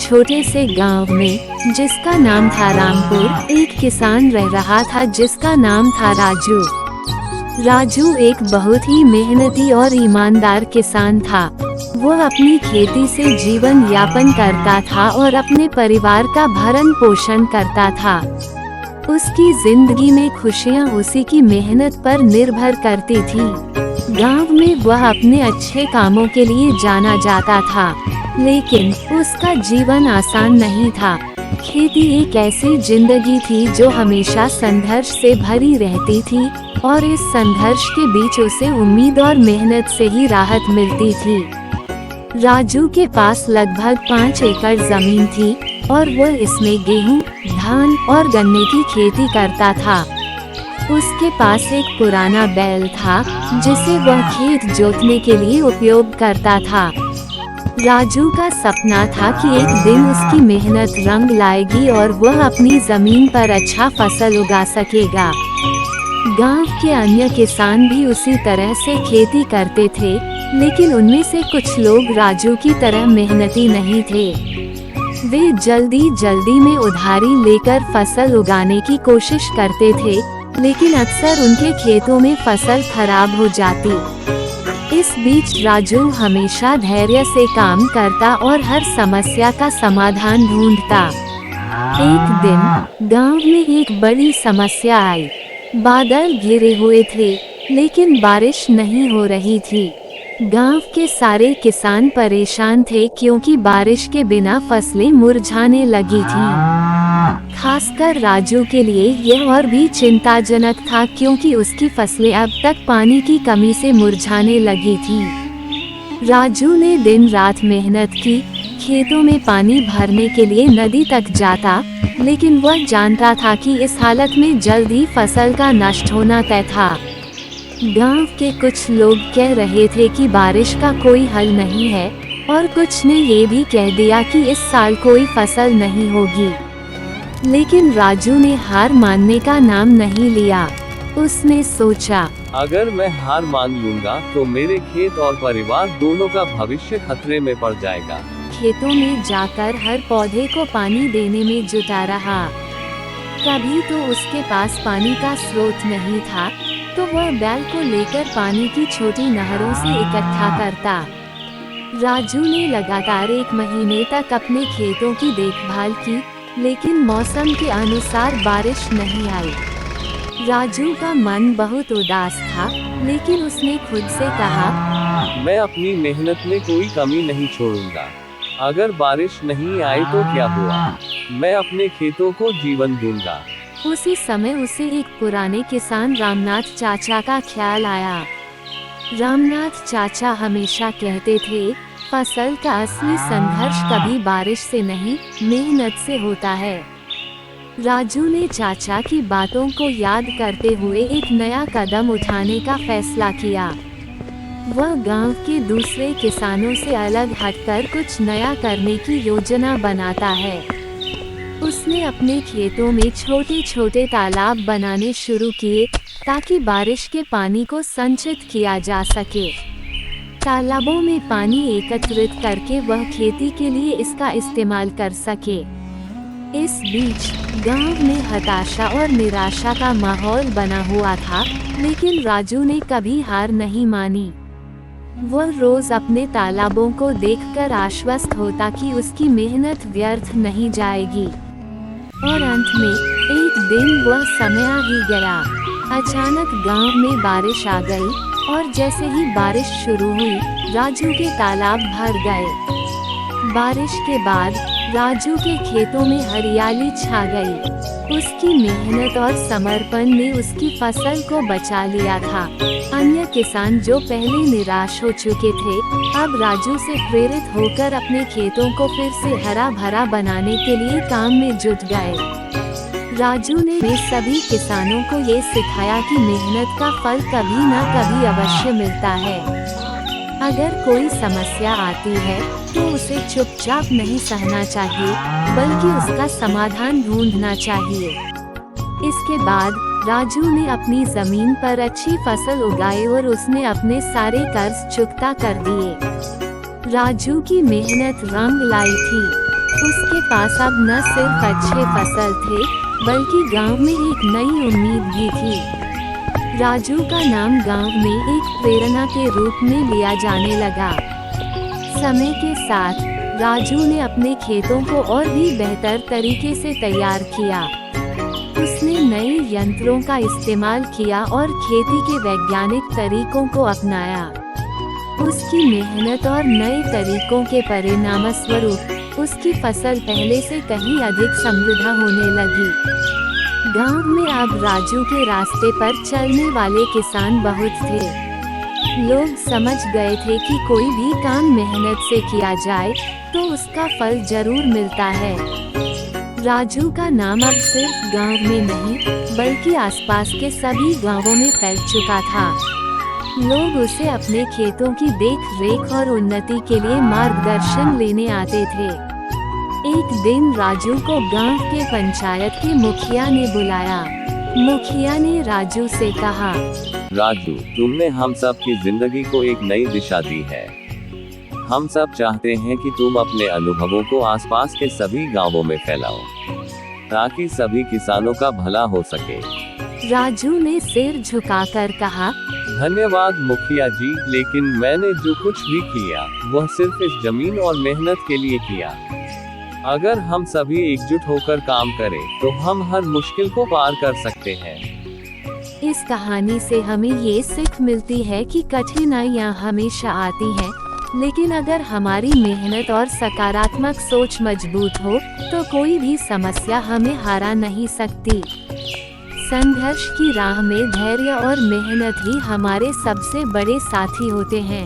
छोटे से गांव में, जिसका नाम था रामपुर, एक किसान रह रहा था जिसका नाम था राजू। राजू एक बहुत ही मेहनती और ईमानदार किसान था। वो अपनी खेती से जीवन यापन करता था और अपने परिवार का भरण पोषण करता था। उसकी जिंदगी में खुशियां उसी की मेहनत पर निर्भर करती थी। गांव में वह अपने अच्छे कामों के लिए जाना जाता था, लेकिन उसका जीवन आसान नहीं था। खेती एक ऐसी जिंदगी थी जो हमेशा संघर्ष से भरी रहती थी, और इस संघर्ष के बीच उसे उम्मीद और मेहनत से ही राहत मिलती थी। राजू के पास लगभग 5 एकड़ जमीन थी और वह इसमें गेहूं, धान और गन्ने की खेती करता था। उसके पास एक पुराना बैल था जिसे वह खेत जोतने के लिए उपयोग करता था। राजू का सपना था कि एक दिन उसकी मेहनत रंग लाएगी और वह अपनी जमीन पर अच्छा फसल उगा सकेगा। गांव के अन्य किसान भी उसी तरह से खेती करते थे, लेकिन उनमें से कुछ लोग राजू की तरह मेहनती नहीं थे। वे जल्दी में उधारी लेकर फसल उगाने की कोशिश करते थे, लेकिन अक्सर उनके खेतों में फसल खराब हो जाती। इस बीच राजू हमेशा धैर्य से काम करता और हर समस्या का समाधान ढूंढता। एक दिन गांव में एक बड़ी समस्या आई। बादल घिरे हुए थे, लेकिन बारिश नहीं हो रही थी। गांव के सारे किसान परेशान थे क्योंकि बारिश के बिना फसलें मुरझाने लगी थीं। खासकर राजू के लिए यह और भी चिंताजनक था क्योंकि उसकी फसलें अब तक पानी की कमी से मुरझाने लगी थीं। राजू ने दिन रात मेहनत की, खेतों में पानी भरने के लिए नदी तक जाता, लेकिन वह जानता था कि इस हालत में जल्द ही फसल का नष्ट होना तय था। गांव के कुछ लोग कह रहे थे कि बारिश का कोई हल नहीं है, और कुछ ने ये भी कह दिया कि इस साल कोई फसल नहीं होगी। लेकिन राजू ने हार मानने का नाम नहीं लिया। उसने सोचा, अगर मैं हार मान लूंगा तो मेरे खेत और परिवार दोनों का भविष्य खतरे में पड़ जाएगा। खेतों में जाकर हर पौधे को पानी देने में जुटा रहा। कभी तो उसके पास पानी का स्रोत नहीं था, तो वह बैल को लेकर पानी की छोटी नहरों से इकट्ठा करता। राजू ने लगातार 1 महीने तक अपने खेतों की देखभाल की, लेकिन मौसम के अनुसार बारिश नहीं आई। राजू का मन बहुत उदास था, लेकिन उसने खुद से कहा, मैं अपनी मेहनत में कोई कमी नहीं छोड़ूंगा। अगर बारिश नहीं आई तो क्या हुआ, मैं अपने खेतों को जीवन दूंगा। उसी समय उसे एक पुराने किसान रामनाथ चाचा का ख्याल आया। रामनाथ चाचा हमेशा कहते थे, फसल का असली संघर्ष कभी बारिश से नहीं, मेहनत से होता है। राजू ने चाचा की बातों को याद करते हुए एक नया कदम उठाने का फैसला किया। वह गांव के दूसरे किसानों से अलग हटकर कुछ नया करने की योजना बनाता है। उसने अपने खेतों में छोटे छोटे तालाब बनाने शुरू किए, ताकि बारिश के पानी को संचित किया जा सके। तालाबों में पानी एकत्रित करके वह खेती के लिए इसका इस्तेमाल कर सके। इस बीच गांव में हताशा और निराशा का माहौल बना हुआ था, लेकिन राजू ने कभी हार नहीं मानी। वह रोज अपने तालाबों को देखकर आश्वस्त होता कि उसकी मेहनत व्यर्थ नहीं जाएगी। और अंत में एक दिन वह समय आ ही गया। अचानक गांव में बारिश आ गई, और जैसे ही बारिश शुरू हुई, राजू के तालाब भर गए। बारिश के बाद राजू के खेतों में हरियाली छा गई। उसकी मेहनत और समर्पण ने उसकी फसल को बचा लिया था। अन्य किसान जो पहले निराश हो चुके थे, अब राजू से प्रेरित होकर अपने खेतों को फिर से हरा भरा बनाने के लिए काम में जुट गए। राजू ने सभी किसानों को ये सिखाया कि मेहनत का फल कभी न कभी अवश्य मिलता है। अगर कोई समस्या आती है तो उसे चुपचाप नहीं सहना चाहिए, बल्कि उसका समाधान ढूंढना चाहिए। इसके बाद राजू ने अपनी जमीन पर अच्छी फसल उगाई और उसने अपने सारे कर्ज चुकता कर दिए। राजू की मेहनत रंग लाई थी। उसके पास अब न सिर्फ अच्छे फसल थे, बल्कि गांव में एक नई उम्मीद भी थी। राजू का नाम गांव में एक प्रेरणा के रूप में लिया जाने लगा। समय के साथ राजू ने अपने खेतों को और भी बेहतर तरीके से तैयार किया। उसने नए यंत्रों का इस्तेमाल किया और खेती के वैज्ञानिक तरीकों को अपनाया। उसकी मेहनत और नए तरीकों के परिणामस्वरूप उसकी फसल पहले से कहीं अधिक समृद्ध होने लगी। गांव में अब राजू के रास्ते पर चलने वाले किसान बहुत थे। लोग समझ गए थे कि कोई भी काम मेहनत से किया जाए तो उसका फल जरूर मिलता है। राजू का नाम अब सिर्फ गांव में नहीं, बल्कि आसपास के सभी गांवों में फैल चुका था। लोग उसे अपने खेतों की देख-रेख और उन्नति के लिए मार्गदर्शन लेने आते थे। एक दिन राजू को गांव के पंचायत के मुखिया ने बुलाया। मुखिया ने राजू से कहा, राजू, तुमने हम सब की जिंदगी को एक नई दिशा दी है। हम सब चाहते हैं कि तुम अपने अनुभवों को आसपास के सभी गांवों में फैलाओ, ताकि सभी किसानों का भला हो सके। राजू ने सिर झुकाकर कहा, धन्यवाद मुखिया जी, लेकिन मैंने जो कुछ भी किया वह सिर्फ इस जमीन और मेहनत के लिए किया। अगर हम सभी एकजुट होकर काम करें तो हम हर मुश्किल को पार कर सकते हैं। इस कहानी से हमें ये सीख मिलती है कि कठिनाइयाँ हमेशा आती हैं, लेकिन अगर हमारी मेहनत और सकारात्मक सोच मजबूत हो तो कोई भी समस्या हमें हरा नहीं सकती। संघर्ष की राह में धैर्य और मेहनत ही हमारे सबसे बड़े साथी होते हैं।